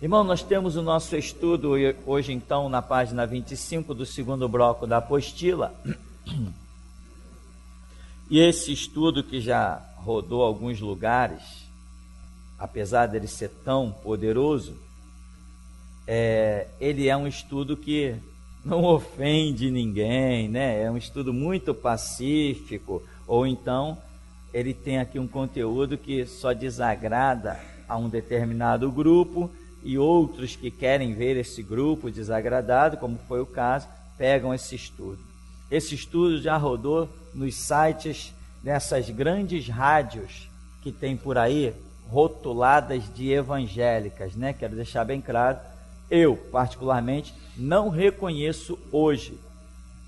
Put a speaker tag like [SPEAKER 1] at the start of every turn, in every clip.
[SPEAKER 1] Irmão, nós temos o nosso estudo hoje então na página 25 do segundo bloco da apostila. E esse estudo que já rodou alguns lugares, apesar dele ser tão poderoso, ele é um estudo que não ofende ninguém, né? É um estudo muito pacífico, ou então ele tem aqui um conteúdo que só desagrada a um determinado grupo, e outros que querem ver esse grupo desagradado, como foi o caso, pegam esse estudo. Esse estudo já rodou nos sites dessas grandes rádios que tem por aí, rotuladas de evangélicas, né? Quero deixar bem claro, eu particularmente não reconheço hoje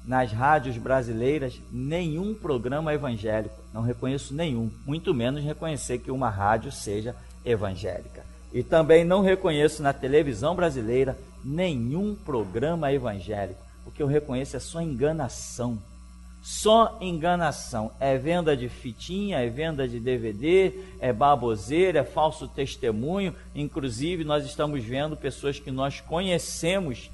[SPEAKER 1] nas rádios brasileiras nenhum programa evangélico, não reconheço nenhum, muito menos reconhecer que uma rádio seja evangélica. E também não reconheço na televisão brasileira nenhum programa evangélico. O que eu reconheço é só enganação. Só enganação. É venda de fitinha, é venda de DVD, é baboseira, é falso testemunho. Inclusive, nós estamos vendo pessoas que nós conhecemos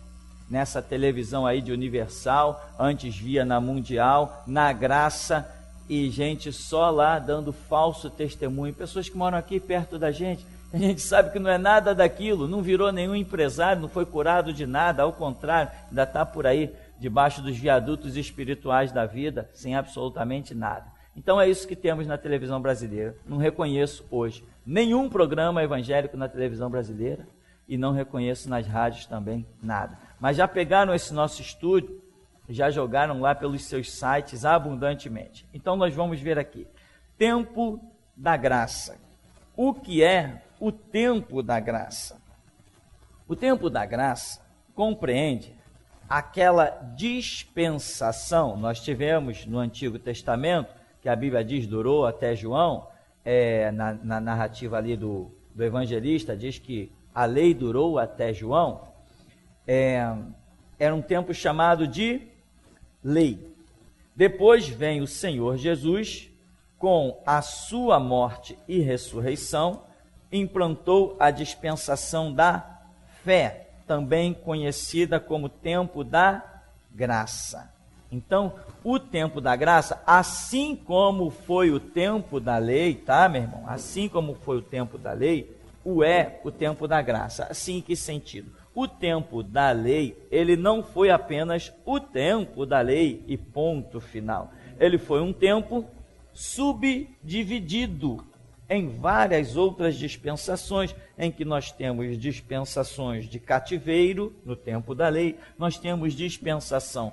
[SPEAKER 1] nessa televisão aí de Universal, antes via na Mundial, na Graça, e gente só lá dando falso testemunho. Pessoas que moram aqui perto da gente. A gente sabe que não é nada daquilo, não virou nenhum empresário, não foi curado de nada, ao contrário, ainda está por aí, debaixo dos viadutos espirituais da vida, sem absolutamente nada. Então é isso que temos na televisão brasileira. Não reconheço hoje nenhum programa evangélico na televisão brasileira e não reconheço nas rádios também nada. Mas já pegaram esse nosso estudo, já jogaram lá pelos seus sites abundantemente. Então nós vamos ver aqui, tempo da graça. O que é o tempo da graça? O tempo da graça compreende aquela dispensação. Nós tivemos no Antigo Testamento, que a Bíblia diz durou até João, na narrativa ali do evangelista, diz que a lei durou até João. Era um tempo chamado de lei. Depois vem o Senhor Jesus, com a sua morte e ressurreição, implantou a dispensação da fé, também conhecida como tempo da graça. Então, o tempo da graça, assim como foi o tempo da lei, tá, meu irmão? Assim como foi o tempo da lei, o tempo da graça. Assim, em que sentido? O tempo da lei, ele não foi apenas o tempo da lei e ponto final. Ele foi um tempo subdividido em várias outras dispensações, em que nós temos dispensações de cativeiro, no tempo da lei, nós temos dispensação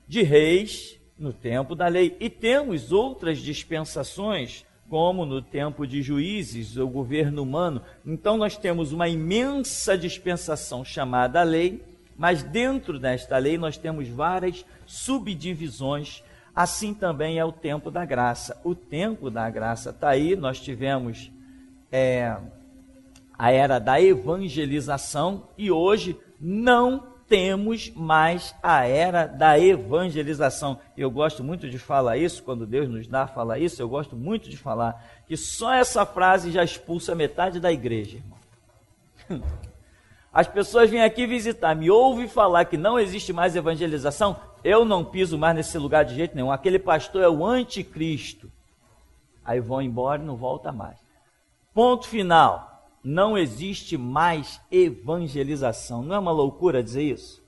[SPEAKER 1] de reis, no tempo da lei, e temos outras dispensações, como no tempo de juízes, o governo humano. Então nós temos uma imensa dispensação chamada lei, mas dentro desta lei nós temos várias subdivisões. Assim também é o tempo da graça. O tempo da graça está aí. Nós tivemos a era da evangelização e hoje não temos mais a era da evangelização. Eu gosto muito de falar isso, quando Deus nos dá a falar isso, eu gosto muito de falar que só essa frase já expulsa metade da igreja, irmão. As pessoas vêm aqui visitar, me ouvem falar que não existe mais evangelização, eu não piso mais nesse lugar de jeito nenhum. Aquele pastor é o anticristo. Aí vão embora e não volta mais. Ponto final. Não existe mais evangelização. Não é uma loucura dizer isso?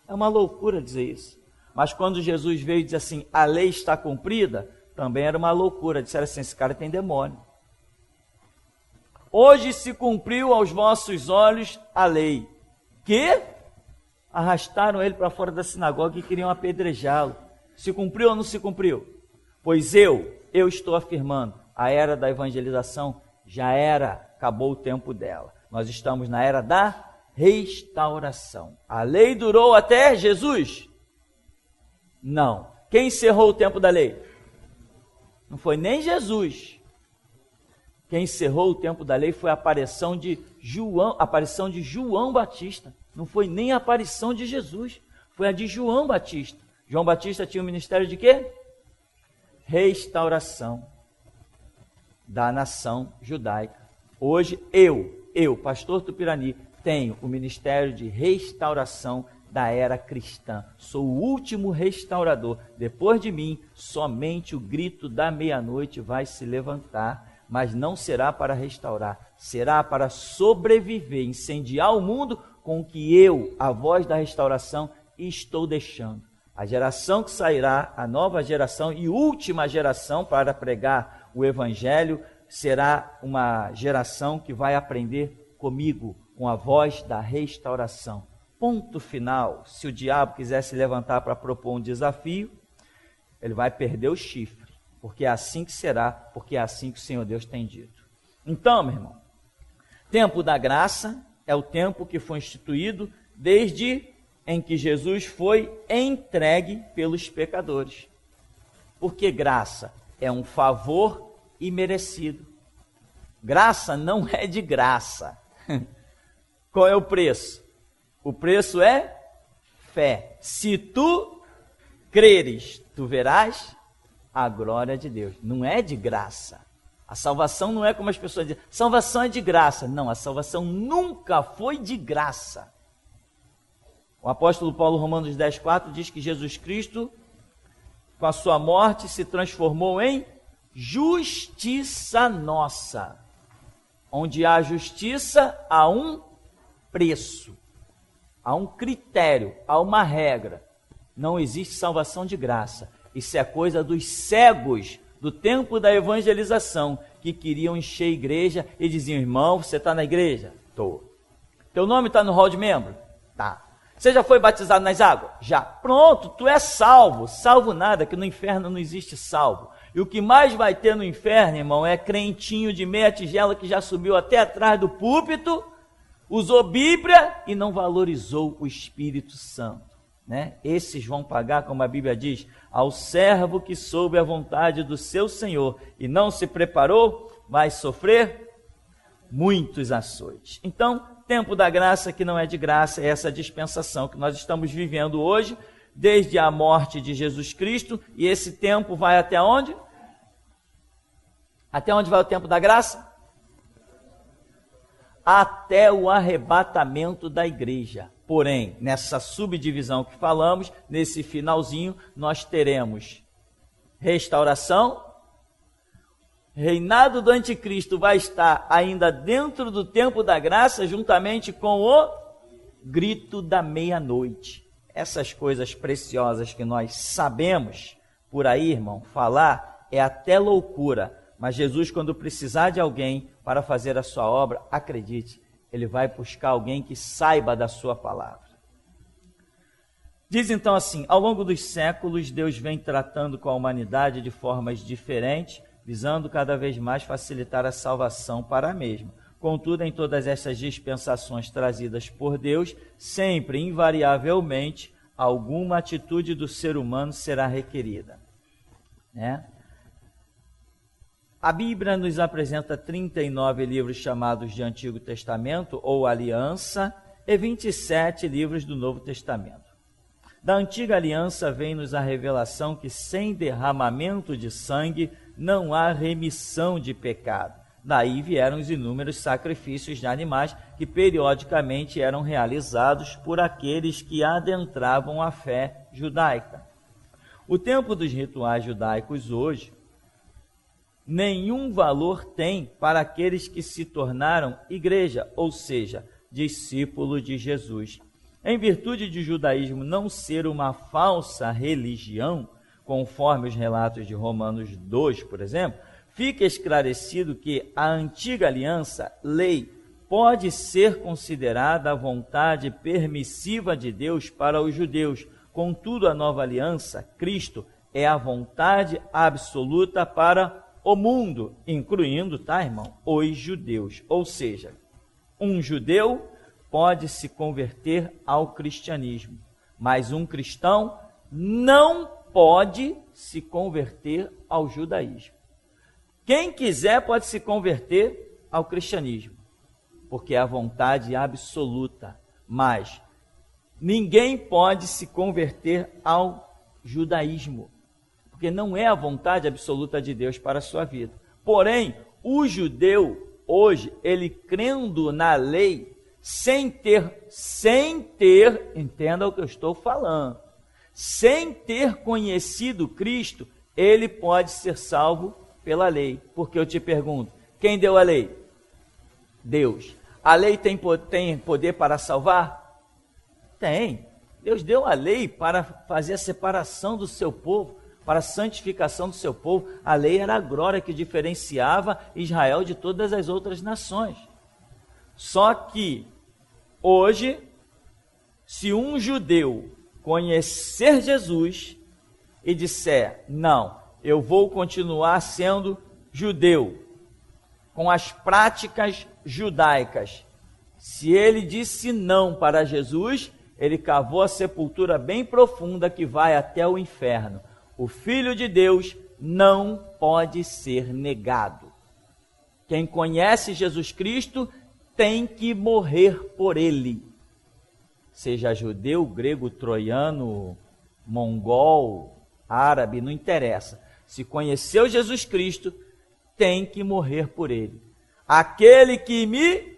[SPEAKER 1] É uma loucura dizer isso. Mas quando Jesus veio e disse assim, a lei está cumprida, também era uma loucura. Disseram assim, esse cara tem demônio. Hoje se cumpriu aos vossos olhos a lei. Que? Arrastaram ele para fora da sinagoga e queriam apedrejá-lo. Se cumpriu ou não se cumpriu? Pois eu estou afirmando, a era da evangelização já era, acabou o tempo dela. Nós estamos na era da restauração. A lei durou até Jesus? Não. Quem encerrou o tempo da lei? Não foi nem Jesus. Quem encerrou o tempo da lei foi a aparição de João Batista. Não foi nem a aparição de Jesus, foi a de João Batista. João Batista tinha o ministério de quê? Restauração da nação judaica. Hoje, eu, pastor Tupirani, tenho o ministério de restauração da era cristã. Sou o último restaurador. Depois de mim, somente o grito da meia-noite vai se levantar, mas não será para restaurar, será para sobreviver, incendiar o mundo com o que eu, a voz da restauração, estou deixando. A geração que sairá, a nova geração e última geração para pregar o evangelho, será uma geração que vai aprender comigo, com a voz da restauração. Ponto final. Se o diabo quiser se levantar para propor um desafio, ele vai perder o chifre, porque é assim que será, porque é assim que o Senhor Deus tem dito. Então, meu irmão, tempo da graça é o tempo que foi instituído desde em que Jesus foi entregue pelos pecadores. Porque graça é um favor imerecido. Graça não é de graça. Qual é o preço? O preço é fé. Se tu creres, tu verás a glória de Deus. Não é de graça. A salvação não é como as pessoas dizem, salvação é de graça. Não, a salvação nunca foi de graça. O apóstolo Paulo, Romanos 10,4, diz que Jesus Cristo, com a sua morte, se transformou em justiça nossa. Onde há justiça, há um preço, há um critério, há uma regra. Não existe salvação de graça. Isso é coisa dos cegos do tempo da evangelização, que queriam encher a igreja e diziam, irmão, você está na igreja? Estou. Teu nome está no hall de membro? Tá. Você já foi batizado nas águas? Já. Pronto, tu é salvo. Salvo nada, que no inferno não existe salvo. E o que mais vai ter no inferno, irmão, é crentinho de meia tigela que já subiu até atrás do púlpito, usou Bíblia e não valorizou o Espírito Santo, né? Esses vão pagar, como a Bíblia diz, ao servo que soube a vontade do seu Senhor e não se preparou, vai sofrer muitos açoites. Então, tempo da graça que não é de graça, é essa dispensação que nós estamos vivendo hoje, desde a morte de Jesus Cristo, e esse tempo vai até onde? Até onde vai o tempo da graça? Até o arrebatamento da igreja. Porém, nessa subdivisão que falamos, nesse finalzinho, nós teremos restauração, reinado do anticristo vai estar ainda dentro do tempo da graça, juntamente com o grito da meia-noite. Essas coisas preciosas que nós sabemos por aí, irmão, falar é até loucura. Mas Jesus, quando precisar de alguém para fazer a sua obra, acredite, ele vai buscar alguém que saiba da sua palavra. Diz então assim, ao longo dos séculos, Deus vem tratando com a humanidade de formas diferentes, visando cada vez mais facilitar a salvação para a mesma. Contudo, em todas essas dispensações trazidas por Deus, sempre, invariavelmente, alguma atitude do ser humano será requerida, né? A Bíblia nos apresenta 39 livros chamados de Antigo Testamento ou Aliança e 27 livros do Novo Testamento. Da Antiga Aliança vem-nos a revelação que sem derramamento de sangue não há remissão de pecado. Daí vieram os inúmeros sacrifícios de animais que periodicamente eram realizados por aqueles que adentravam a fé judaica. O tempo dos rituais judaicos hoje nenhum valor tem para aqueles que se tornaram igreja, ou seja, discípulo de Jesus. Em virtude de o judaísmo não ser uma falsa religião, conforme os relatos de Romanos 2, por exemplo, fica esclarecido que a antiga aliança, lei, pode ser considerada a vontade permissiva de Deus para os judeus. Contudo, a nova aliança, Cristo, é a vontade absoluta para o mundo, incluindo, tá, irmão, os judeus. Ou seja, um judeu pode se converter ao cristianismo, mas um cristão não pode se converter ao judaísmo. Quem quiser pode se converter ao cristianismo, porque é a vontade absoluta, mas ninguém pode se converter ao judaísmo, porque não é a vontade absoluta de Deus para a sua vida. Porém, o judeu, hoje, ele crendo na lei, sem ter, entenda o que eu estou falando, sem ter conhecido Cristo, ele pode ser salvo pela lei. Porque eu te pergunto, quem deu a lei? Deus. A lei tem poder para salvar? Tem. Deus deu a lei para fazer a separação do seu povo, para a santificação do seu povo. A lei era a glória que diferenciava Israel de todas as outras nações. Só que, hoje, se um judeu conhecer Jesus e disser, não, eu vou continuar sendo judeu, com as práticas judaicas, se ele disse não para Jesus, ele cavou a sepultura bem profunda que vai até o inferno. O Filho de Deus não pode ser negado. Quem conhece Jesus Cristo tem que morrer por ele. Seja judeu, grego, troiano, mongol, árabe, não interessa. Se conheceu Jesus Cristo, tem que morrer por ele. Aquele que me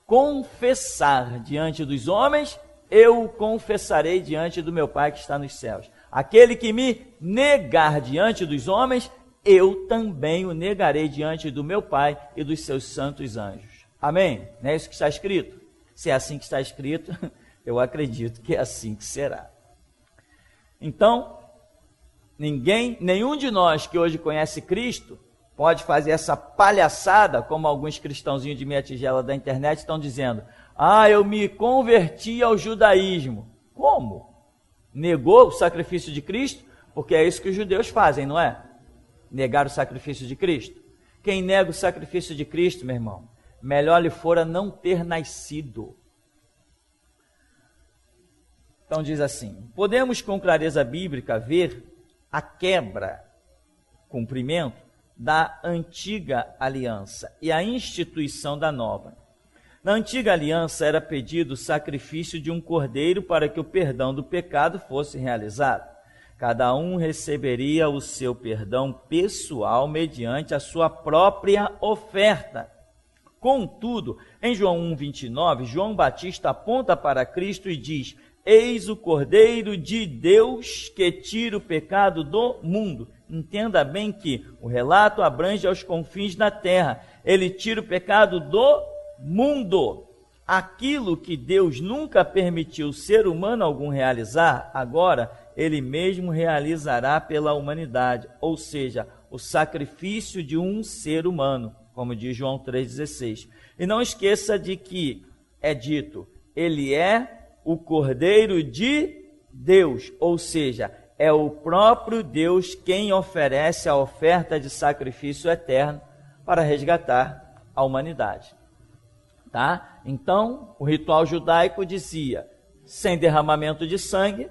[SPEAKER 1] confessar diante dos homens, eu o confessarei diante do meu Pai que está nos céus. Aquele que me negar diante dos homens, eu também o negarei diante do meu Pai e dos seus santos anjos. Amém? Não é isso que está escrito? Se é assim que está escrito, eu acredito que é assim que será. Então, nenhum de nós que hoje conhece Cristo pode fazer essa palhaçada, como alguns cristãozinhos de meia tigela da internet estão dizendo. Eu me converti ao judaísmo. Como? Negou o sacrifício de Cristo? Porque é isso que os judeus fazem, não é? Negar o sacrifício de Cristo. Quem nega o sacrifício de Cristo, meu irmão, melhor lhe fora não ter nascido. Então diz assim, podemos com clareza bíblica ver a quebra, cumprimento, da antiga aliança e a instituição da nova. Na antiga aliança era pedido o sacrifício de um cordeiro para que o perdão do pecado fosse realizado. Cada um receberia o seu perdão pessoal mediante a sua própria oferta. Contudo, em João 1,29, João Batista aponta para Cristo e diz, eis o Cordeiro de Deus que tira o pecado do mundo. Entenda bem que o relato abrange aos confins da terra. Ele tira o pecado do mundo. Aquilo que Deus nunca permitiu ser humano algum realizar, agora ele mesmo realizará pela humanidade, ou seja, o sacrifício de um ser humano, como diz João 3,16. E não esqueça de que é dito, ele é o Cordeiro de Deus, ou seja, é o próprio Deus quem oferece a oferta de sacrifício eterno para resgatar a humanidade. Tá? Então, o ritual judaico dizia, sem derramamento de sangue,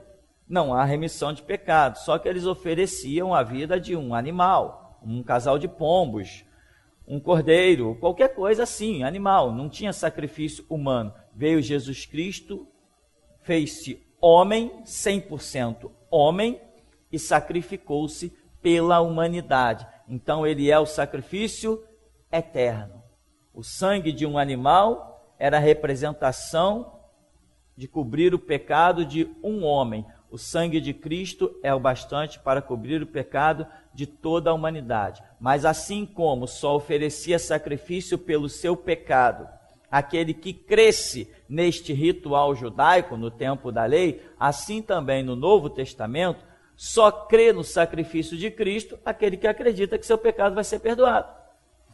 [SPEAKER 1] não há remissão de pecado. Só que eles ofereciam a vida de um animal, um casal de pombos, um cordeiro, qualquer coisa assim, animal. Não tinha sacrifício humano. Veio Jesus Cristo, fez-se homem, 100% homem, e sacrificou-se pela humanidade. Então, ele é o sacrifício eterno. O sangue de um animal era a representação de cobrir o pecado de um homem. O sangue de Cristo é o bastante para cobrir o pecado de toda a humanidade. Mas assim como só oferecia sacrifício pelo seu pecado aquele que cresce neste ritual judaico, no tempo da lei, assim também no Novo Testamento, só crê no sacrifício de Cristo aquele que acredita que seu pecado vai ser perdoado.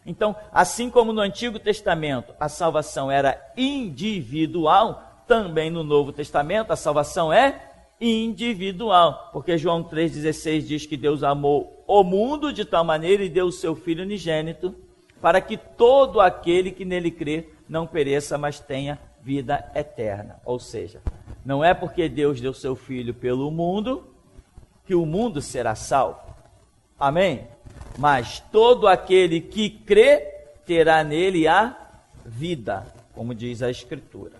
[SPEAKER 1] Então, assim como no Antigo Testamento a salvação era individual, também no Novo Testamento a salvação é individual, porque João 3,16 diz que Deus amou o mundo de tal maneira e deu o seu Filho unigênito, para que todo aquele que nele crê não pereça, mas tenha vida eterna. Ou seja, não é porque Deus deu seu Filho pelo mundo que o mundo será salvo. Amém? Mas todo aquele que crê terá nele a vida, como diz a Escritura.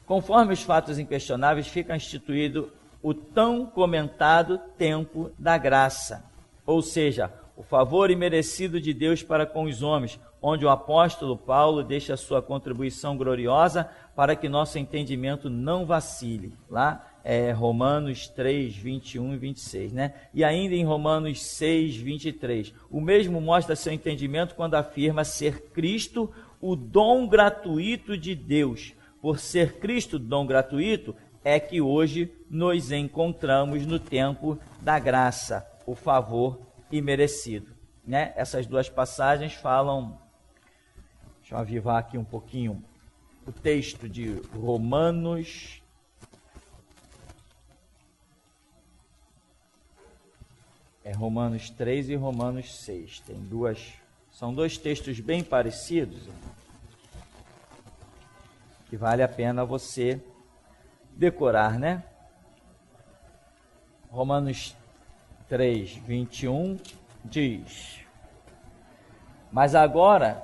[SPEAKER 1] Conforme os fatos inquestionáveis, fica instituído o tão comentado tempo da graça, ou seja, o favor imerecido de Deus para com os homens, onde o apóstolo Paulo deixa a sua contribuição gloriosa para que nosso entendimento não vacile. Lá é Romanos 3, 21 e 26, né? E ainda em Romanos 6, 23, o mesmo mostra seu entendimento quando afirma ser Cristo o dom gratuito de Deus. Por ser Cristo o dom gratuito, é que hoje nos encontramos no tempo da graça, o favor imerecido, né? Essas duas passagens falam, deixa eu avivar aqui um pouquinho o texto de Romanos. É Romanos 3 e Romanos 6. São dois textos bem parecidos, que vale a pena você decorar, né? Romanos 3, 21 diz: mas agora,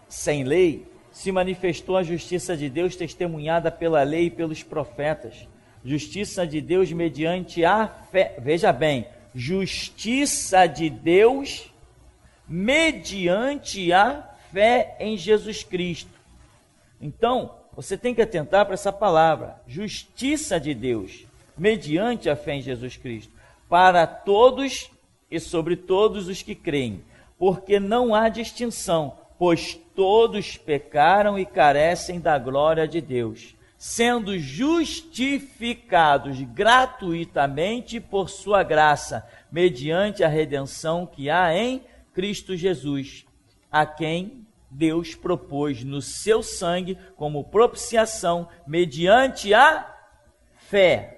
[SPEAKER 1] sem lei, se manifestou a justiça de Deus testemunhada pela lei e pelos profetas. Justiça de Deus mediante a fé. Veja bem, justiça de Deus mediante a fé em Jesus Cristo. Então, você tem que atentar para essa palavra, justiça de Deus mediante a fé em Jesus Cristo, para todos e sobre todos os que creem, porque não há distinção, pois todos pecaram e carecem da glória de Deus, sendo justificados gratuitamente por sua graça, mediante a redenção que há em Cristo Jesus, a quem Deus propôs no seu sangue como propiciação, mediante a fé,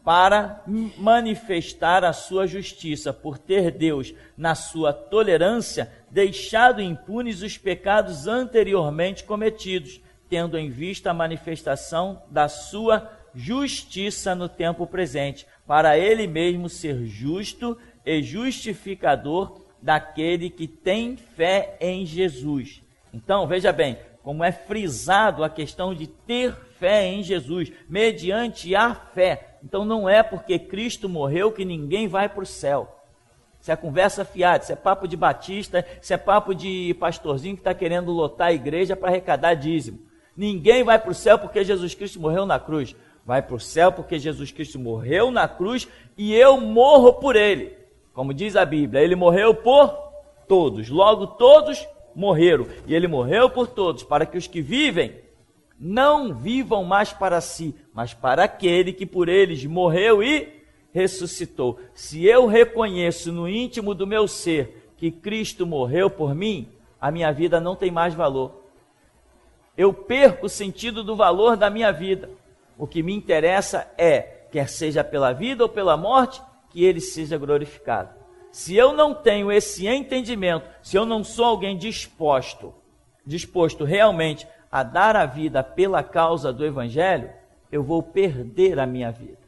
[SPEAKER 1] para manifestar a sua justiça, por ter Deus, na sua tolerância, deixado impunes os pecados anteriormente cometidos, tendo em vista a manifestação da sua justiça no tempo presente, para ele mesmo ser justo e justificador daquele que tem fé em Jesus. Então, veja bem, como é frisado a questão de ter fé em Jesus, mediante a fé. Então, não é porque Cristo morreu que ninguém vai para o céu. Isso é conversa fiada, isso é papo de batista, isso é papo de pastorzinho que está querendo lotar a igreja para arrecadar dízimo. Ninguém vai para o céu porque Jesus Cristo morreu na cruz. Vai para o céu porque Jesus Cristo morreu na cruz e eu morro por ele. Como diz a Bíblia, ele morreu por todos, logo todos morreram. E ele morreu por todos, para que os que vivem não vivam mais para si, mas para aquele que por eles morreu e ressuscitou. Se eu reconheço no íntimo do meu ser que Cristo morreu por mim, a minha vida não tem mais valor. Eu perco o sentido do valor da minha vida. O que me interessa é, quer seja pela vida ou pela morte, que ele seja glorificado. Se eu não tenho esse entendimento, se eu não sou alguém disposto realmente a dar a vida pela causa do Evangelho, eu vou perder a minha vida.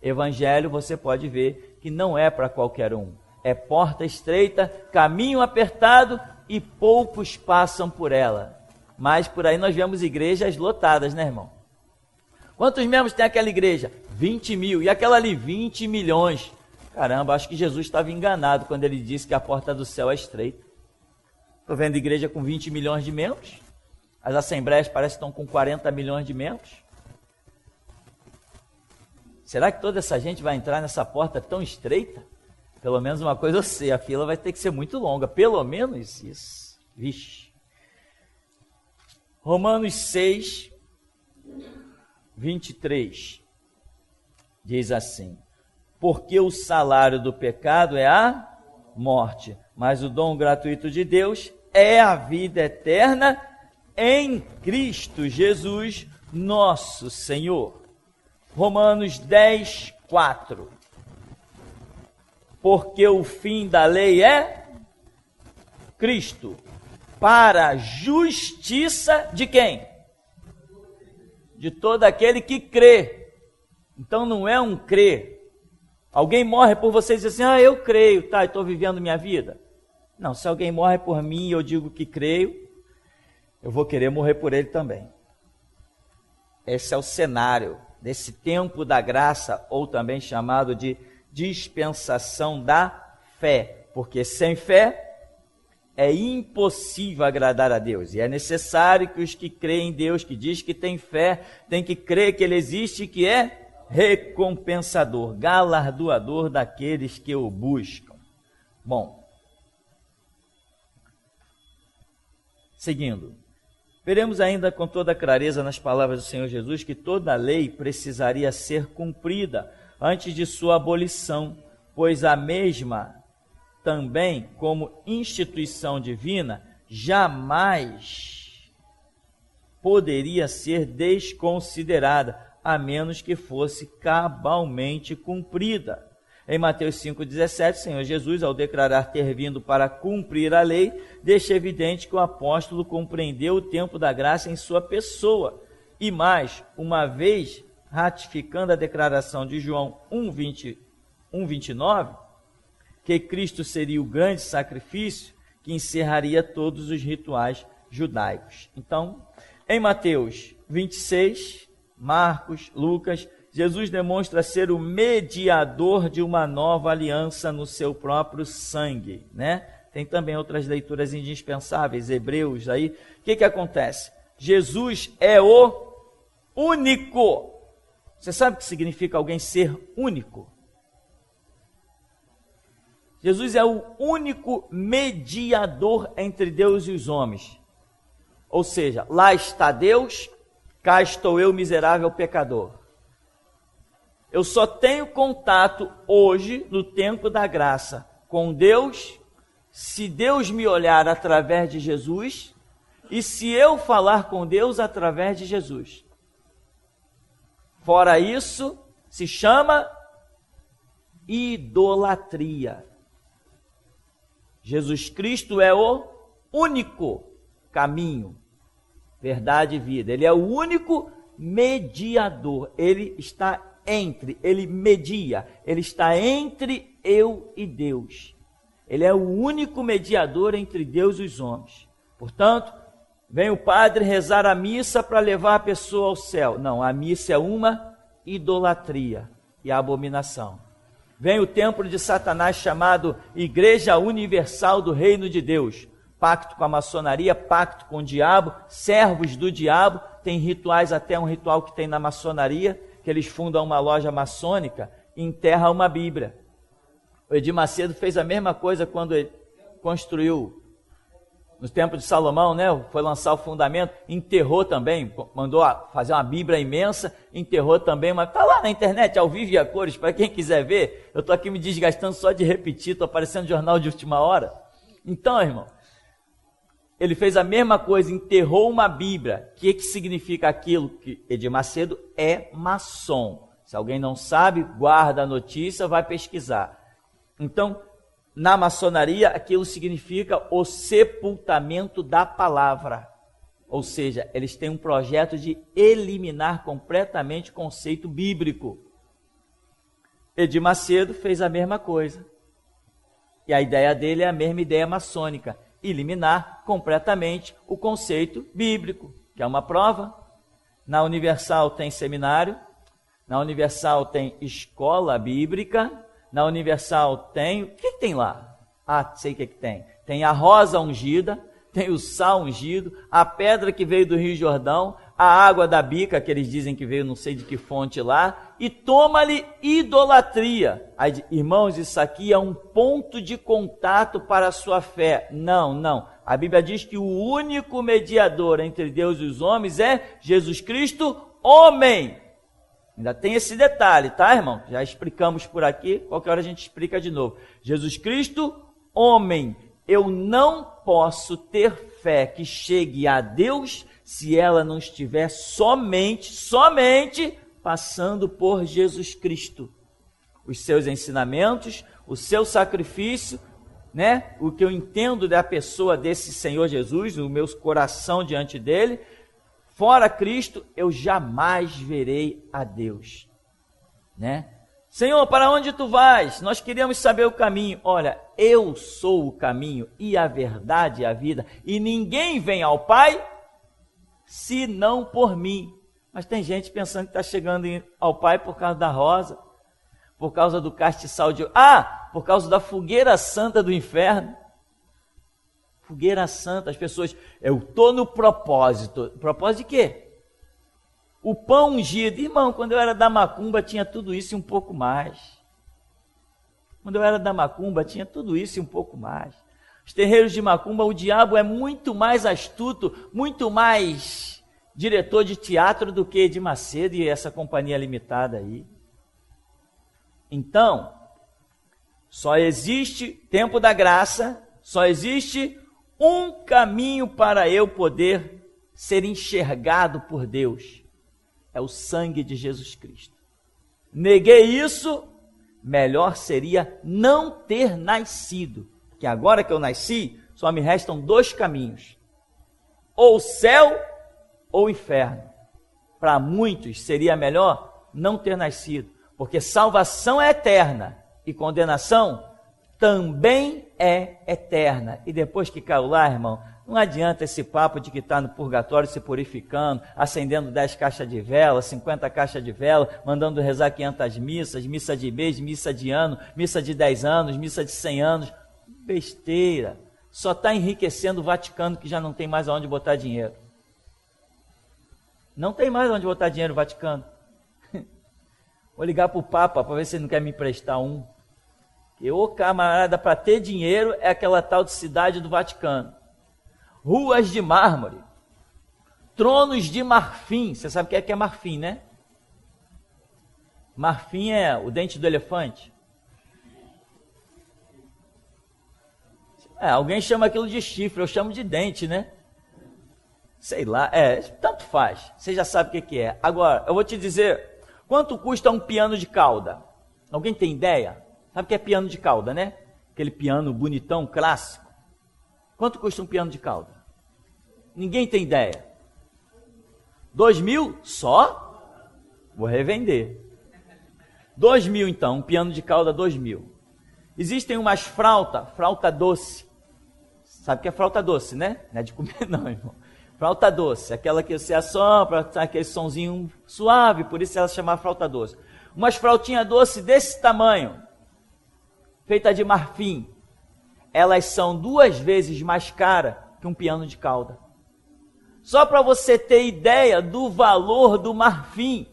[SPEAKER 1] Evangelho, você pode ver que não é para qualquer um. É porta estreita, caminho apertado e poucos passam por ela. Mas por aí nós vemos igrejas lotadas, né, irmão? Quantos membros tem aquela igreja? 20 mil. E aquela ali, 20 milhões. Caramba, acho que Jesus estava enganado quando ele disse que a porta do céu é estreita. Estou vendo igreja com 20 milhões de membros. As assembleias parecem que estão com 40 milhões de membros. Será que toda essa gente vai entrar nessa porta tão estreita? Pelo menos uma coisa eu sei, a fila vai ter que ser muito longa. Pelo menos isso. Vixe. Romanos 6, 23. Diz assim: porque o salário do pecado é a morte, mas o dom gratuito de Deus é a vida eterna em Cristo Jesus, nosso Senhor. Romanos 10, 4. Porque o fim da lei é Cristo, para a justiça de quem? De todo aquele que crê. Então não é um crer. Alguém morre por você e diz assim, eu creio, tá, estou vivendo minha vida. Não, se alguém morre por mim e eu digo que creio, eu vou querer morrer por ele também. Esse é o cenário desse tempo da graça, ou também chamado de dispensação da fé. Porque sem fé, é impossível agradar a Deus. E é necessário que os que creem em Deus, que diz que tem fé, tem que crer que Ele existe e que é recompensador, galardoador daqueles que o buscam. Bom, seguindo, veremos ainda com toda clareza nas palavras do Senhor Jesus que toda a lei precisaria ser cumprida antes de sua abolição, pois a mesma também, como instituição divina, jamais poderia ser desconsiderada, a menos que fosse cabalmente cumprida. Em Mateus 5,17, o Senhor Jesus, ao declarar ter vindo para cumprir a lei, deixa evidente que o apóstolo compreendeu o tempo da graça em sua pessoa. E mais, uma vez ratificando a declaração de João 1,29, que Cristo seria o grande sacrifício que encerraria todos os rituais judaicos. Então, em Mateus 26, Marcos, Lucas, Jesus demonstra ser o mediador de uma nova aliança no seu próprio sangue, né? Tem também outras leituras indispensáveis, Hebreus aí. O que acontece? Jesus é o único. Você sabe o que significa alguém ser único? Jesus é o único mediador entre Deus e os homens. Ou seja, lá está Deus, cá estou eu, miserável pecador. Eu só tenho contato hoje, no tempo da graça, com Deus, se Deus me olhar através de Jesus e se eu falar com Deus através de Jesus. Fora isso, se chama idolatria. Jesus Cristo é o único caminho, verdade e vida. Ele é o único mediador. Ele está ele media, ele está entre eu e Deus. Ele é o único mediador entre Deus e os homens. Portanto, vem o padre rezar a missa para levar a pessoa ao céu. Não, a missa é uma idolatria e abominação. Vem o templo de Satanás chamado Igreja Universal do Reino de Deus. Pacto com a maçonaria, pacto com o diabo, servos do diabo. Tem rituais, até um ritual que tem na maçonaria, que eles fundam uma loja maçônica e enterram uma Bíblia. O Edir Macedo fez a mesma coisa quando ele construiu no Templo de Salomão, né? Foi lançar o fundamento, enterrou também, mandou fazer uma Bíblia imensa, enterrou também, mas está lá na internet, ao vivo e a cores, para quem quiser ver. Eu estou aqui me desgastando só de repetir, estou aparecendo jornal de última hora. Então, irmão, ele fez a mesma coisa, enterrou uma Bíblia. O que significa aquilo? Que Edir Macedo é maçom. Se alguém não sabe, guarda a notícia, vai pesquisar. Então, na maçonaria, aquilo significa o sepultamento da palavra. Ou seja, eles têm um projeto de eliminar completamente o conceito bíblico. Edir Macedo fez a mesma coisa. E a ideia dele é a mesma ideia maçônica. Eliminar completamente o conceito bíblico, que é uma prova. Na Universal tem seminário, na Universal tem escola bíblica, na Universal tem... O que tem lá? Ah, sei o que tem. Tem a rosa ungida, tem o sal ungido, a pedra que veio do Rio Jordão, a água da bica, que eles dizem que veio não sei de que fonte lá, e toma-lhe idolatria. Aí, irmãos, isso aqui é um ponto de contato para a sua fé. Não. A Bíblia diz que o único mediador entre Deus e os homens é Jesus Cristo, homem. Ainda tem esse detalhe, tá, irmão? Já explicamos por aqui, qualquer hora a gente explica de novo. Jesus Cristo, homem. Eu não posso ter fé que chegue a Deus se ela não estiver somente passando por Jesus Cristo. Os seus ensinamentos, o seu sacrifício, né? O que eu entendo da pessoa desse Senhor Jesus, o meu coração diante dele, fora Cristo, eu jamais verei a Deus, né? Senhor, para onde tu vais? Nós queríamos saber o caminho. Olha, eu sou o caminho e a verdade e a vida, e ninguém vem ao Pai se não por mim. Mas tem gente pensando que está chegando ao Pai por causa da rosa, por causa do castiçal de... por causa da fogueira santa do inferno. Fogueira santa, as pessoas, eu estou no propósito. Propósito de quê? O pão ungido. Irmão, quando eu era da macumba tinha tudo isso e um pouco mais. Quando eu era da macumba tinha tudo isso e um pouco mais. Os terreiros de macumba, o diabo é muito mais astuto, muito mais diretor de teatro do que de Macedo e essa companhia limitada aí. Então, só existe tempo da graça, só existe um caminho para eu poder ser enxergado por Deus. É o sangue de Jesus Cristo. Neguei isso, melhor seria não ter nascido. Porque agora que eu nasci, só me restam 2 caminhos. Ou céu ou inferno. Para muitos seria melhor não ter nascido. Porque salvação é eterna e condenação também é eterna. E depois que caiu lá, irmão, não adianta esse papo de que está no purgatório se purificando, acendendo 10 caixas de vela, 50 caixas de vela, mandando rezar 500 missas, missa de mês, missa de ano, missa de 10 anos, missa de 100 anos. Besteira. Só está enriquecendo o Vaticano, que já não tem mais aonde botar dinheiro. Não tem mais onde botar dinheiro no Vaticano. Vou ligar para o Papa para ver se ele não quer me emprestar um. Que ô camarada, para ter dinheiro é aquela tal de cidade do Vaticano. Ruas de mármore, tronos de marfim. Você sabe o que é marfim, né? Marfim é o dente do elefante. Alguém chama aquilo de chifre, eu chamo de dente, né? Sei lá, tanto faz. Você já sabe o que é. Agora, eu vou te dizer, quanto custa um piano de cauda? Alguém tem ideia? Sabe o que é piano de cauda, né? Aquele piano bonitão, clássico. Quanto custa um piano de cauda? Ninguém tem ideia. 2.000 só? Vou revender. 2.000 então, um piano de cauda 2.000. Existem umas flauta doce. Sabe o que é flauta doce, né? Não é de comer não, irmão. Flauta doce, aquela que você assopra, aquele sonzinho suave, por isso ela se chama flauta doce. Umas flautinhas doces desse tamanho, feita de marfim, elas são 2 vezes mais caras que um piano de cauda. Só para você ter ideia do valor do marfim,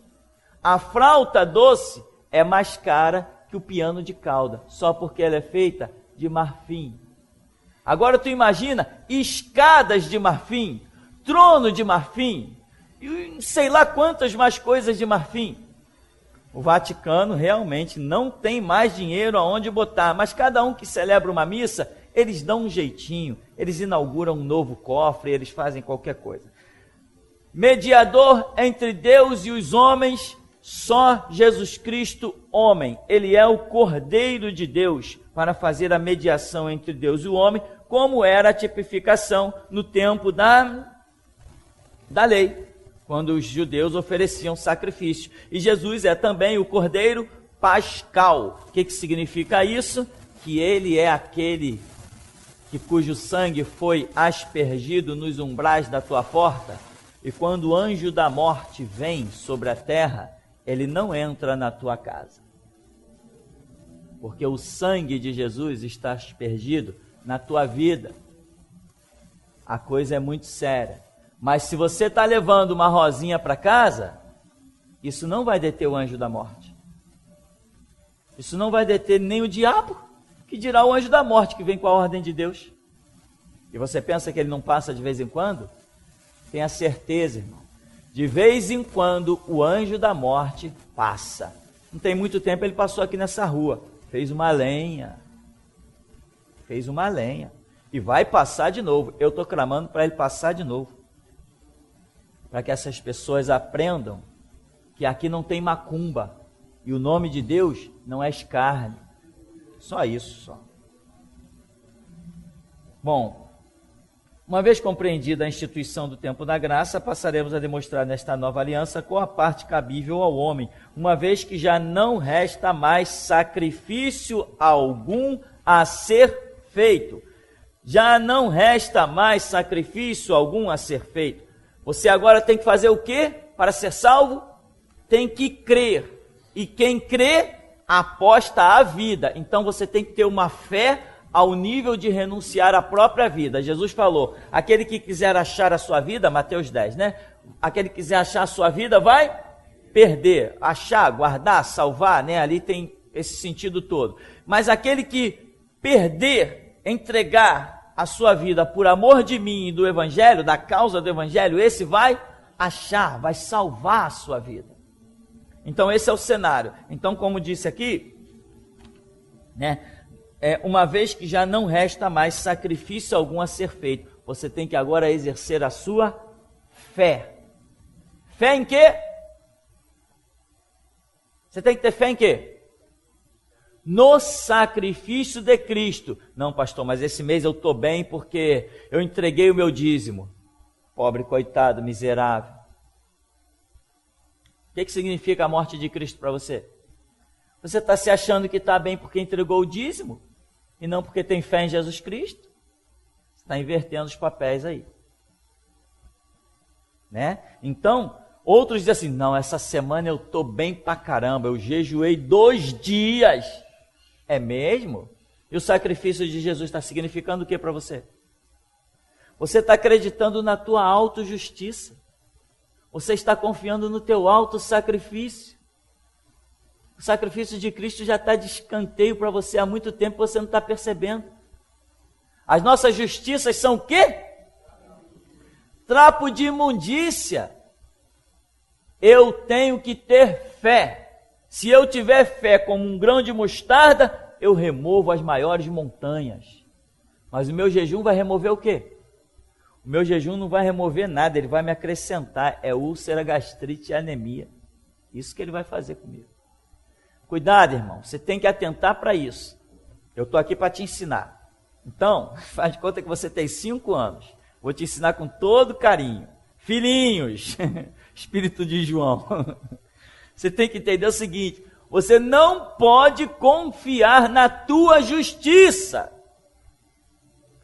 [SPEAKER 1] a flauta doce é mais cara que o piano de cauda, só porque ela é feita de marfim. Agora tu imagina escadas de marfim, trono de marfim, e sei lá quantas mais coisas de marfim. O Vaticano realmente não tem mais dinheiro aonde botar, mas cada um que celebra uma missa, eles dão um jeitinho, eles inauguram um novo cofre, eles fazem qualquer coisa. Mediador entre Deus e os homens, só Jesus Cristo, homem. Ele é o Cordeiro de Deus para fazer a mediação entre Deus e o homem, como era a tipificação no tempo da lei, quando os judeus ofereciam sacrifício. E Jesus é também o Cordeiro Pascal. O que significa isso? Que ele é aquele cujo sangue foi aspergido nos umbrais da tua porta, e quando o anjo da morte vem sobre a terra, ele não entra na tua casa. Porque o sangue de Jesus está aspergido na tua vida. A coisa é muito séria. Mas se você está levando uma rosinha para casa, isso não vai deter o anjo da morte. Isso não vai deter nem o diabo, que dirá o anjo da morte que vem com a ordem de Deus. E você pensa que ele não passa de vez em quando? Tenha certeza, irmão. De vez em quando o anjo da morte passa. Não tem muito tempo ele passou aqui nessa rua. Fez uma lenha. E vai passar de novo. Eu estou clamando para ele passar de novo. Para que essas pessoas aprendam que aqui não tem macumba. E o nome de Deus não é escárnio. Só isso, só. Bom, uma vez compreendida a instituição do tempo da graça, passaremos a demonstrar nesta nova aliança qual a parte cabível ao homem, uma vez que já não resta mais sacrifício algum a ser feito. Já não resta mais sacrifício algum a ser feito. Você agora tem que fazer o quê para ser salvo? Tem que crer. E quem crê, aposta a vida. Então você tem que ter uma fé ao nível de renunciar à própria vida. Jesus falou, aquele que quiser achar a sua vida, Mateus 10, né? Aquele que quiser achar a sua vida vai perder, achar, guardar, salvar, né? Ali tem esse sentido todo. Mas aquele que perder, entregar a sua vida por amor de mim e do Evangelho, da causa do Evangelho, esse vai achar, vai salvar a sua vida. Então esse é o cenário. Então, como disse aqui, né? Uma vez que já não resta mais sacrifício algum a ser feito, você tem que agora exercer a sua fé. Fé em quê? Você tem que ter fé em quê? No sacrifício de Cristo. Não, pastor, mas esse mês eu estou bem porque eu entreguei o meu dízimo. Pobre, coitado, miserável. O que significa a morte de Cristo para você? Você está se achando que está bem porque entregou o dízimo? E não porque tem fé em Jesus Cristo? Você está invertendo os papéis aí. Né? Então, outros dizem assim, não, essa semana eu estou bem pra caramba, eu jejuei 2 dias. É mesmo? E o sacrifício de Jesus está significando o que para você? Você está acreditando na tua autojustiça. Você está confiando no teu autossacrifício. O sacrifício de Cristo já está de escanteio para você há muito tempo, você não está percebendo. As nossas justiças são o quê? Trapo de imundícia. Eu tenho que ter fé. Se eu tiver fé como um grão de mostarda, eu removo as maiores montanhas. Mas o meu jejum vai remover o quê? O meu jejum não vai remover nada, ele vai me acrescentar. É úlcera, gastrite e anemia. Isso que ele vai fazer comigo. Cuidado, irmão, você tem que atentar para isso. Eu estou aqui para te ensinar. Então, faz de conta que você tem 5 anos. Vou te ensinar com todo carinho. Filhinhos, espírito de João. Você tem que entender o seguinte, você não pode confiar na tua justiça.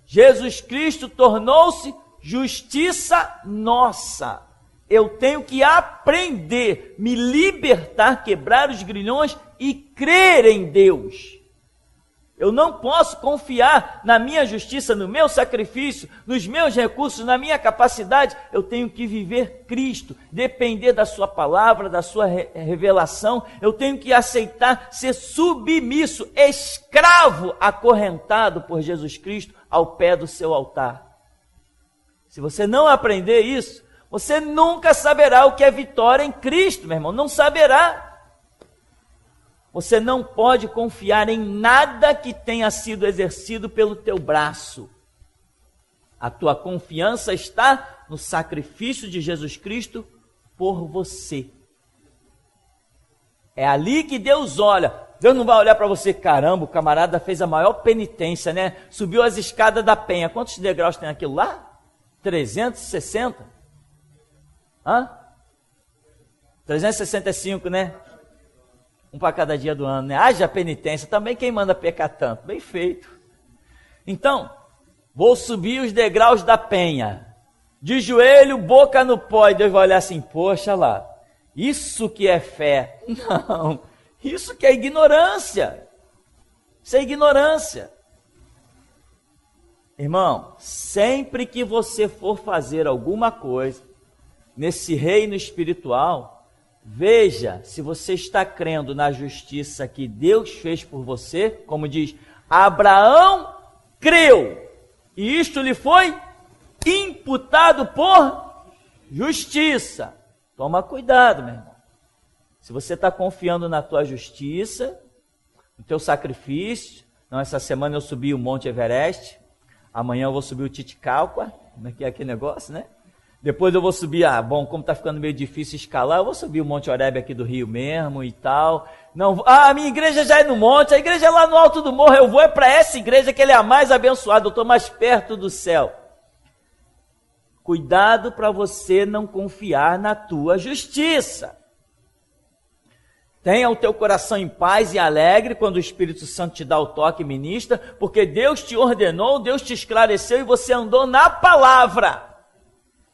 [SPEAKER 1] Jesus Cristo tornou-se justiça nossa. Eu tenho que aprender, me libertar, quebrar os grilhões e crer em Deus. Eu não posso confiar na minha justiça, no meu sacrifício, nos meus recursos, na minha capacidade. Eu tenho que viver Cristo, depender da sua palavra, da sua revelação. Eu tenho que aceitar ser submisso, escravo, acorrentado por Jesus Cristo ao pé do seu altar. Se você não aprender isso, você nunca saberá o que é vitória em Cristo, meu irmão, não saberá. Você não pode confiar em nada que tenha sido exercido pelo teu braço. A tua confiança está no sacrifício de Jesus Cristo por você. É ali que Deus olha. Deus não vai olhar para você, caramba, o camarada fez a maior penitência, né? Subiu as escadas da penha. Quantos degraus tem aquilo lá? 360? Hã? 365, né? Um para cada dia do ano, né? Haja penitência, também quem manda pecar tanto, bem feito. Então, vou subir os degraus da penha, de joelho, boca no pó, e Deus vai olhar assim, poxa lá, isso que é fé. Não, isso que é ignorância. Isso é ignorância. Irmão, sempre que você for fazer alguma coisa nesse reino espiritual, veja se você está crendo na justiça que Deus fez por você, como diz, Abraão creu, e isto lhe foi imputado por justiça. Toma cuidado, meu irmão. Se você está confiando na tua justiça, no teu sacrifício, não, essa semana eu subi o Monte Everest, amanhã eu vou subir o Titicaca, como é que é aquele negócio, né? Depois eu vou subir, como está ficando meio difícil escalar, eu vou subir o Monte Horebe aqui do Rio mesmo e tal. Não, a minha igreja já é no monte, a igreja é lá no alto do morro, eu vou para essa igreja que ela é a mais abençoada, eu estou mais perto do céu. Cuidado para você não confiar na tua justiça. Tenha o teu coração em paz e alegre quando o Espírito Santo te dá o toque e ministra, porque Deus te ordenou, Deus te esclareceu e você andou na palavra.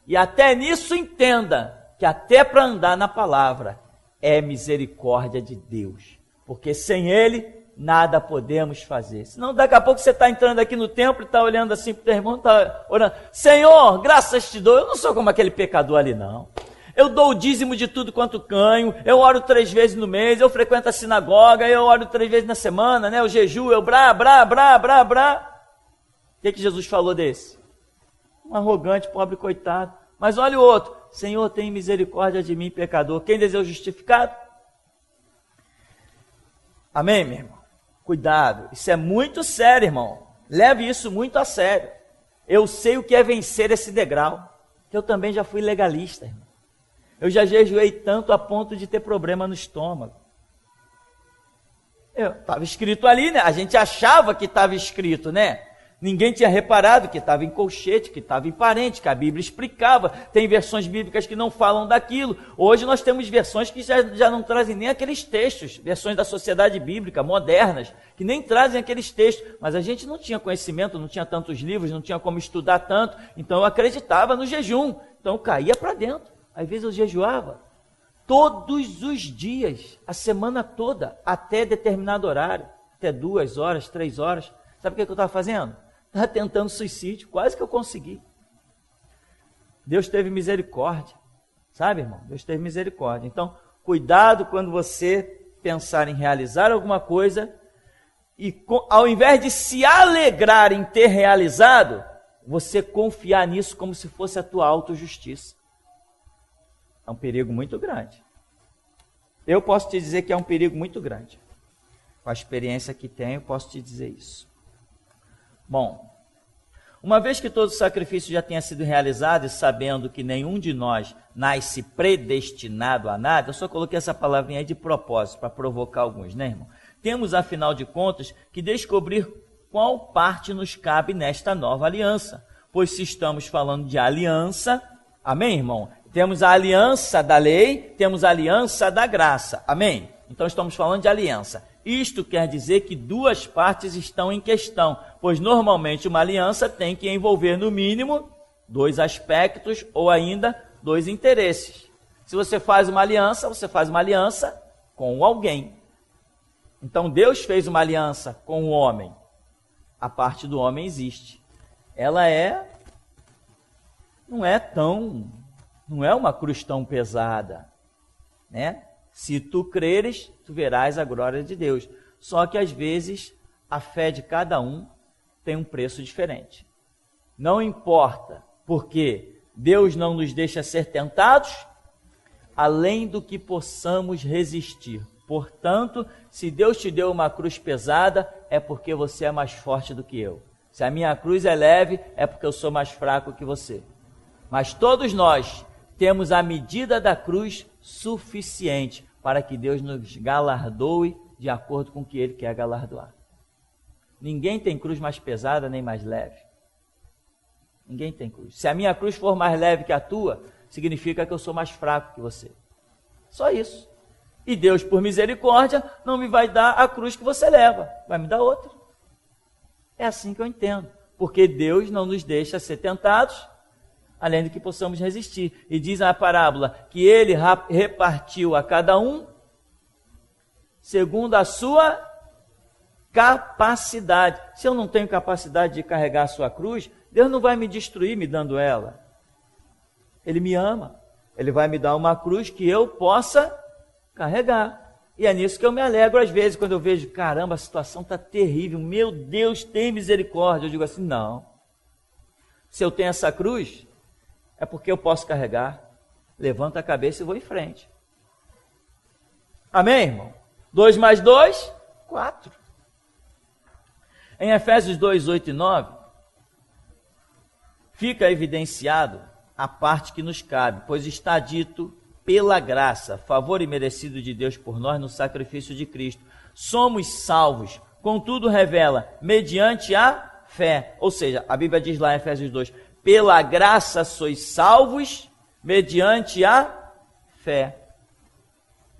[SPEAKER 1] E até nisso entenda que até para andar na palavra é misericórdia de Deus. Porque sem Ele nada podemos fazer. Senão daqui a pouco você está entrando aqui no templo e está olhando assim para o teu irmão, está orando, Senhor, graças te dou. Eu não sou como aquele pecador ali não. Eu dou o dízimo de tudo quanto ganho, eu oro 3 vezes no mês, eu frequento a sinagoga, eu oro 3 vezes na semana, né? Eu jejuo, eu brá. O que Jesus falou desse? Um arrogante, pobre coitado. Mas olha o outro, Senhor, tem misericórdia de mim, pecador. Quem deseja o justificado? Amém, meu irmão? Cuidado, isso é muito sério, irmão. Leve isso muito a sério. Eu sei o que é vencer esse degrau, que eu também já fui legalista, irmão. Eu já jejuei tanto a ponto de ter problema no estômago. Estava escrito ali, né? A gente achava que estava escrito, né? Ninguém tinha reparado que estava em colchete, que estava em parente, que a Bíblia explicava. Tem versões bíblicas que não falam daquilo. Hoje nós temos versões que já não trazem nem aqueles textos, versões da sociedade bíblica, modernas, que nem trazem aqueles textos. Mas a gente não tinha conhecimento, não tinha tantos livros, não tinha como estudar tanto. Então eu acreditava no jejum. Então eu caía para dentro. Às vezes eu jejuava todos os dias, a semana toda, até determinado horário, até 2 horas, 3 horas. Sabe o que eu estava fazendo? Estava tentando suicídio, quase que eu consegui. Deus teve misericórdia, sabe, irmão? Deus teve misericórdia. Então, cuidado quando você pensar em realizar alguma coisa e ao invés de se alegrar em ter realizado, você confiar nisso como se fosse a tua autojustiça. É um perigo muito grande. Eu posso te dizer que é um perigo muito grande. Com a experiência que tenho, posso te dizer isso. Bom, uma vez que todo o sacrifício já tenha sido realizado e sabendo que nenhum de nós nasce predestinado a nada, eu só coloquei essa palavrinha aí de propósito, para provocar alguns, né, irmão? Temos, afinal de contas, que descobrir qual parte nos cabe nesta nova aliança. Pois se estamos falando de aliança, amém, irmão? Temos a aliança da lei, temos a aliança da graça, amém? Então estamos falando de aliança. Isto quer dizer que 2 partes estão em questão, pois normalmente uma aliança tem que envolver no mínimo 2 aspectos ou ainda 2 interesses. Se você faz uma aliança com alguém. Então Deus fez uma aliança com o homem. A parte do homem existe. Ela não é uma cruz tão pesada, né? Se tu creres, tu verás a glória de Deus. Só que às vezes a fé de cada um tem um preço diferente. Não importa, porque Deus não nos deixa ser tentados, além do que possamos resistir. Portanto, se Deus te deu uma cruz pesada, é porque você é mais forte do que eu. Se a minha cruz é leve, é porque eu sou mais fraco que você. Mas todos nós temos a medida da cruz suficiente para que Deus nos galardoe de acordo com o que Ele quer galardoar. Ninguém tem cruz mais pesada nem mais leve. Ninguém tem cruz. Se a minha cruz for mais leve que a tua, significa que eu sou mais fraco que você. Só isso. E Deus, por misericórdia, não me vai dar a cruz que você leva, vai me dar outra. É assim que eu entendo. Porque Deus não nos deixa ser tentados, além do que possamos resistir. E diz a parábola que Ele repartiu a cada um segundo a sua capacidade. Se eu não tenho capacidade de carregar a sua cruz, Deus não vai me destruir me dando ela. Ele me ama. Ele vai me dar uma cruz que eu possa carregar. E é nisso que eu me alegro às vezes, quando eu vejo, caramba, a situação está terrível, meu Deus, tem misericórdia. Eu digo assim, não. Se eu tenho essa cruz, é porque eu posso carregar. Levanto a cabeça e vou em frente. Amém, irmão? 2 mais 2, 4. Em Efésios 2, 8 e 9, fica evidenciado a parte que nos cabe, pois está dito, pela graça, favor imerecido de Deus por nós no sacrifício de Cristo, somos salvos, contudo revela, mediante a fé. Ou seja, a Bíblia diz lá em Efésios 2, pela graça sois salvos, mediante a fé.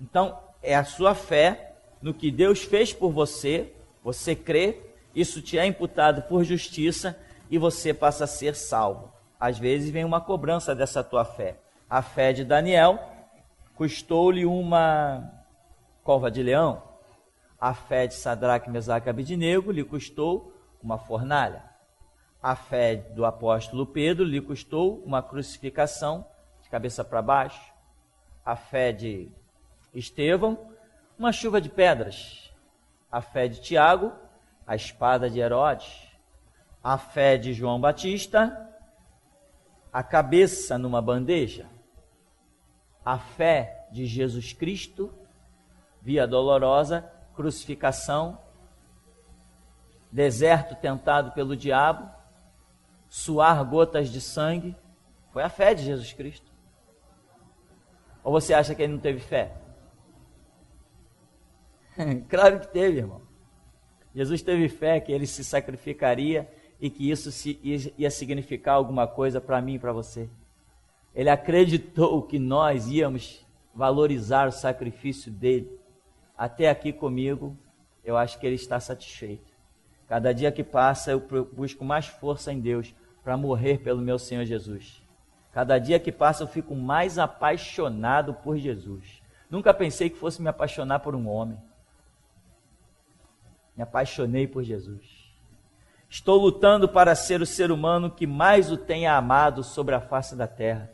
[SPEAKER 1] Então, é a sua fé no que Deus fez por você, você crê, isso te é imputado por justiça e você passa a ser salvo. Às vezes vem uma cobrança dessa tua fé. A fé de Daniel custou-lhe uma cova de leão. A fé de Sadraque, Mesaque e Abednego lhe custou uma fornalha. A fé do apóstolo Pedro lhe custou uma crucificação de cabeça para baixo. A fé de Estevão, uma chuva de pedras. A fé de Tiago, a espada de Herodes. A fé de João Batista, a cabeça numa bandeja. A fé de Jesus Cristo, via dolorosa, crucificação, deserto tentado pelo diabo, suar gotas de sangue, foi a fé de Jesus Cristo. Ou você acha que ele não teve fé? Claro que teve, irmão. Jesus teve fé que ele se sacrificaria e que isso ia significar alguma coisa para mim e para você. Ele acreditou que nós íamos valorizar o sacrifício dele. Até aqui comigo, eu acho que ele está satisfeito. Cada dia que passa, eu busco mais força em Deus para morrer pelo meu Senhor Jesus. Cada dia que passa, eu fico mais apaixonado por Jesus. Nunca pensei que fosse me apaixonar por um homem. Me apaixonei por Jesus. Estou lutando para ser o ser humano que mais o tenha amado sobre a face da terra.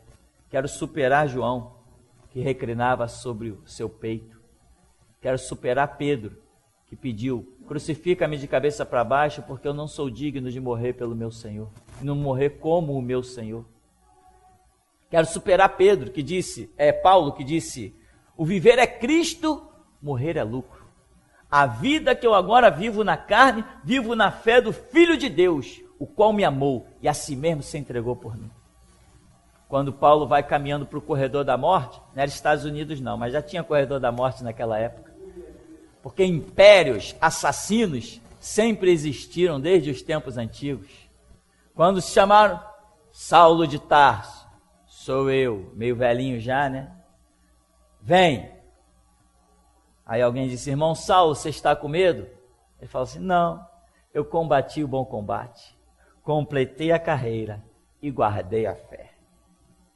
[SPEAKER 1] Quero superar João, que reclinava sobre o seu peito. Quero superar Pedro, que pediu: crucifica-me de cabeça para baixo, porque eu não sou digno de morrer pelo meu Senhor, e não morrer como o meu Senhor. Quero superar Pedro, que disse, Paulo, que disse: o viver é Cristo, morrer é lucro. A vida que eu agora vivo na carne, vivo na fé do Filho de Deus, o qual me amou e a si mesmo se entregou por mim. Quando Paulo vai caminhando para o corredor da morte, não era Estados Unidos não, mas já tinha corredor da morte naquela época, porque impérios assassinos sempre existiram desde os tempos antigos. Quando se chamaram Saulo de Tarso, sou eu, meio velhinho já, né? Vem. Aí alguém disse: irmão Saulo, você está com medo? Ele falou assim: não, eu combati o bom combate, completei a carreira e guardei a fé.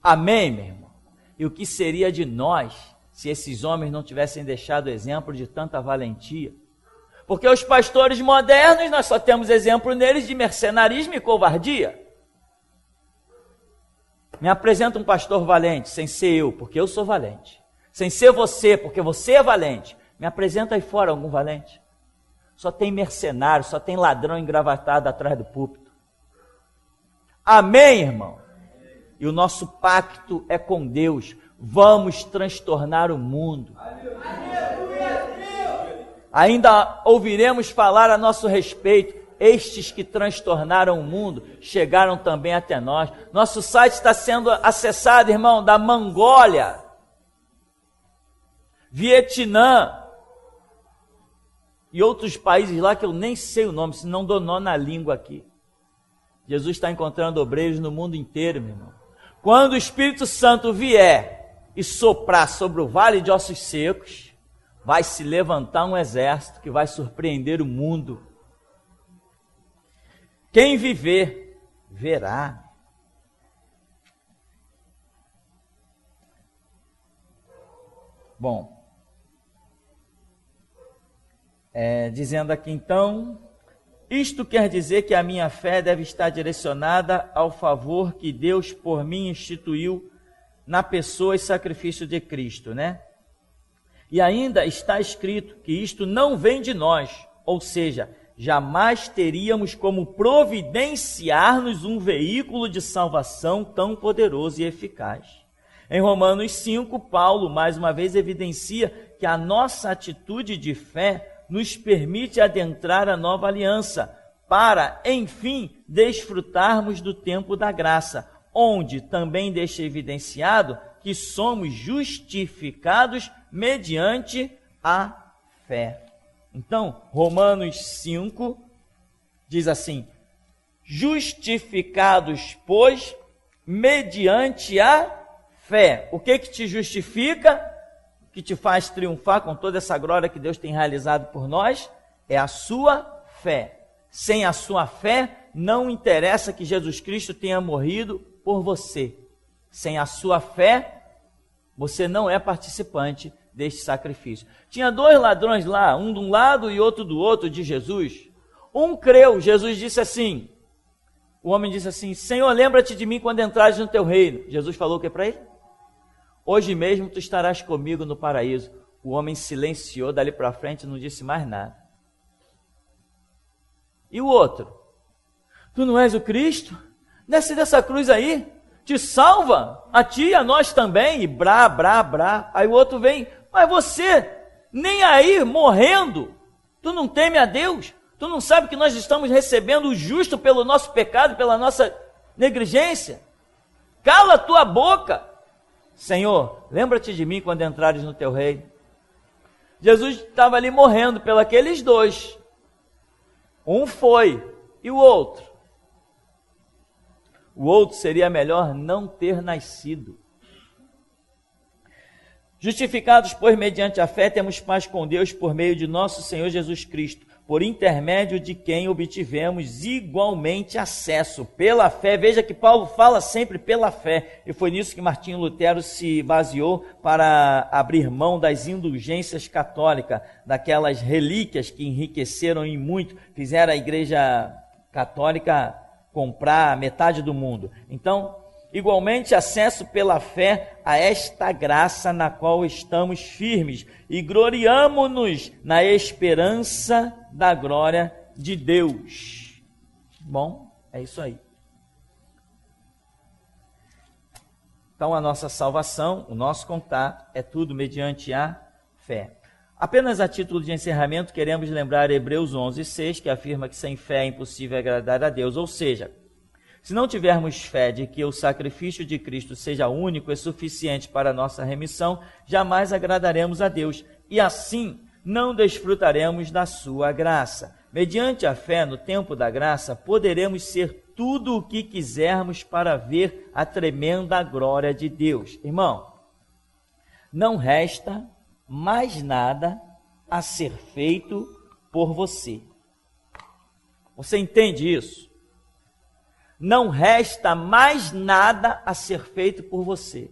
[SPEAKER 1] Amém, meu irmão? E o que seria de nós se esses homens não tivessem deixado exemplo de tanta valentia? Porque os pastores modernos, nós só temos exemplo neles de mercenarismo e covardia. Me apresenta um pastor valente, sem ser eu, porque eu sou valente. Sem ser você, porque você é valente. Me apresenta aí fora algum valente. Só tem mercenário, só tem ladrão engravatado atrás do púlpito. Amém, irmão? E o nosso pacto é com Deus. Vamos transtornar o mundo. Ainda ouviremos falar a nosso respeito. Estes que transtornaram o mundo chegaram também até nós. Nosso site está sendo acessado, irmão, da Mongólia, Vietnã e outros países lá que eu nem sei o nome, se não dou nó na língua aqui. Jesus está encontrando obreiros no mundo inteiro, meu irmão. Quando o Espírito Santo vier e soprar sobre o vale de ossos secos, vai se levantar um exército que vai surpreender o mundo. Quem viver, verá. Bom, dizendo aqui então, isto quer dizer que a minha fé deve estar direcionada ao favor que Deus por mim instituiu na pessoa e sacrifício de Cristo, né? E ainda está escrito que isto não vem de nós, ou seja, jamais teríamos como providenciar-nos um veículo de salvação tão poderoso e eficaz. Em Romanos 5, Paulo mais uma vez evidencia que a nossa atitude de fé nos permite adentrar a nova aliança, para, enfim, desfrutarmos do tempo da graça, onde também deixa evidenciado que somos justificados mediante a fé. Então, Romanos 5 diz assim: justificados, pois, mediante a fé. O que te justifica? O que te faz triunfar com toda essa glória que Deus tem realizado por nós? É a sua fé. Sem a sua fé, não interessa que Jesus Cristo tenha morrido por você. Sem a sua fé, você não é participante deste sacrifício. Tinha 2 ladrões lá, um de um lado e outro do outro de Jesus. Um creu, Jesus disse assim, o homem disse assim, Senhor, lembra-te de mim quando entrares no teu reino. Jesus falou o que para ele? Hoje mesmo tu estarás comigo no paraíso. O homem silenciou, dali para frente não disse mais nada. E o outro? Tu não és o Cristo? Desce dessa cruz aí, te salva, a ti e a nós também, e brá. Aí o outro vem, mas você, nem aí, morrendo, tu não teme a Deus? Tu não sabe que nós estamos recebendo o justo pelo nosso pecado, pela nossa negligência? Cala a tua boca. Senhor, lembra-te de mim quando entrares no teu reino. Jesus estava ali morrendo pelos aqueles 2. Um foi, e o outro? O outro seria melhor não ter nascido. Justificados, pois, mediante a fé, temos paz com Deus por meio de nosso Senhor Jesus Cristo, por intermédio de quem obtivemos igualmente acesso pela fé. Veja que Paulo fala sempre pela fé, e foi nisso que Martinho Lutero se baseou para abrir mão das indulgências católicas, daquelas relíquias que enriqueceram em muito, fizeram a Igreja Católica comprar metade do mundo. Então, igualmente acesso pela fé a esta graça na qual estamos firmes e gloriamo-nos na esperança da glória de Deus. Bom, é isso aí. Então a nossa salvação, o nosso contar, é tudo mediante a fé. Apenas a título de encerramento, queremos lembrar Hebreus 11:6, que afirma que sem fé é impossível agradar a Deus. Ou seja, se não tivermos fé de que o sacrifício de Cristo seja único e suficiente para a nossa remissão, jamais agradaremos a Deus e assim não desfrutaremos da sua graça. Mediante a fé no tempo da graça, poderemos ser tudo o que quisermos para ver a tremenda glória de Deus. Irmão, não resta mais nada a ser feito por você. Você entende isso? Não resta mais nada a ser feito por você.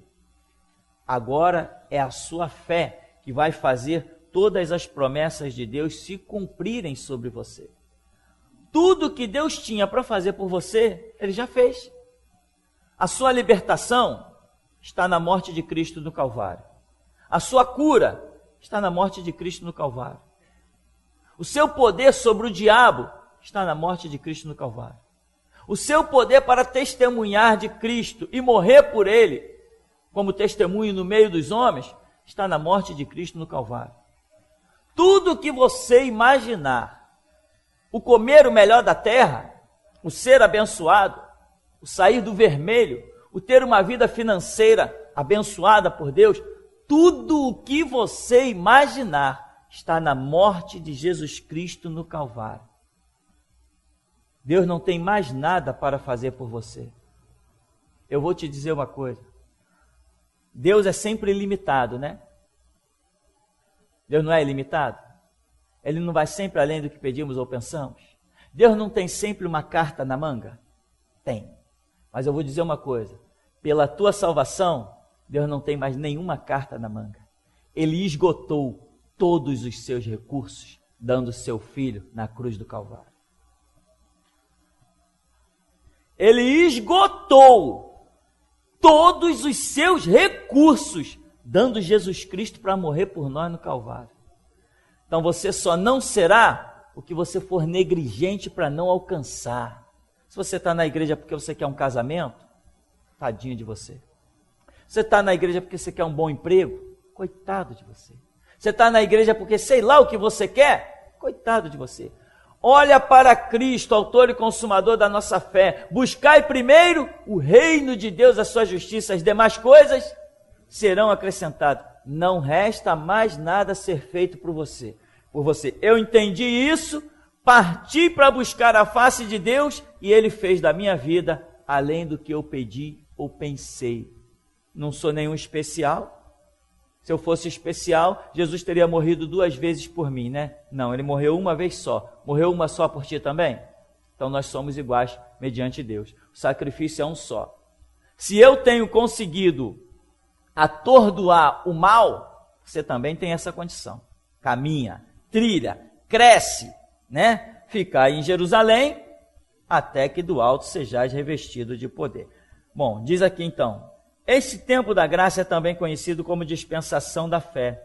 [SPEAKER 1] Agora é a sua fé que vai fazer todas as promessas de Deus se cumprirem sobre você. Tudo que Deus tinha para fazer por você, Ele já fez. A sua libertação está na morte de Cristo no Calvário. A sua cura está na morte de Cristo no Calvário. O seu poder sobre o diabo está na morte de Cristo no Calvário. O seu poder para testemunhar de Cristo e morrer por Ele, como testemunho no meio dos homens, está na morte de Cristo no Calvário. Tudo que você imaginar, o comer o melhor da terra, o ser abençoado, o sair do vermelho, o ter uma vida financeira abençoada por Deus, tudo o que você imaginar está na morte de Jesus Cristo no Calvário. Deus não tem mais nada para fazer por você. Eu vou te dizer uma coisa. Deus é sempre ilimitado, né? Deus não é ilimitado? Ele não vai sempre além do que pedimos ou pensamos? Deus não tem sempre uma carta na manga? Tem. Mas eu vou dizer uma coisa. Pela tua salvação, Deus não tem mais nenhuma carta na manga. Ele esgotou todos os seus recursos, dando seu filho na cruz do Calvário. Ele esgotou todos os seus recursos, dando Jesus Cristo para morrer por nós no Calvário. Então você só não será o que você for negligente para não alcançar. Se você está na igreja porque você quer um casamento, tadinho de você. Você está na igreja porque você quer um bom emprego, coitado de você. Você está na igreja porque sei lá o que você quer, coitado de você. Olha para Cristo, autor e consumador da nossa fé. Buscai primeiro o reino de Deus, a sua justiça, as demais coisas serão acrescentadas. Não resta mais nada a ser feito por você. Eu entendi isso, parti para buscar a face de Deus e Ele fez da minha vida além do que eu pedi ou pensei. Não sou nenhum especial. Se eu fosse especial, Jesus teria morrido 2 vezes por mim, né? Não, Ele morreu uma vez só. Morreu uma só por ti também? Então nós somos iguais mediante Deus. O sacrifício é um só. Se eu tenho conseguido atordoar o mal, você também tem essa condição. Caminha, trilha, cresce, né? Ficai em Jerusalém, até que do alto sejais revestido de poder. Bom, diz aqui então, esse tempo da graça é também conhecido como dispensação da fé,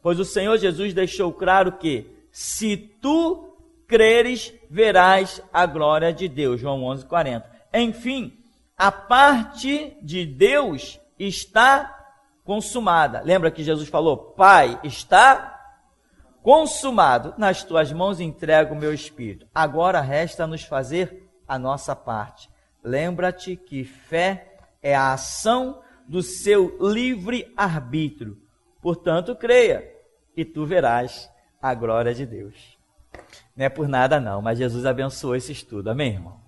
[SPEAKER 1] pois o Senhor Jesus deixou claro que, se tu creres, verás a glória de Deus. João 11:40. Enfim, a parte de Deus está consumada. Lembra que Jesus falou, Pai, está consumado, nas tuas mãos entrego o meu espírito. Agora resta-nos fazer a nossa parte. Lembra-te que fé é a ação do seu livre arbítrio. Portanto, creia e tu verás a glória de Deus. Não é por nada não, mas Jesus abençoou esse estudo, amém, irmão?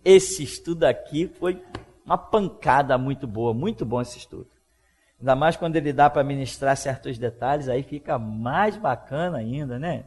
[SPEAKER 1] Esse estudo aqui foi uma pancada muito boa, muito bom esse estudo. Ainda mais quando ele dá para ministrar certos detalhes, aí fica mais bacana ainda, né?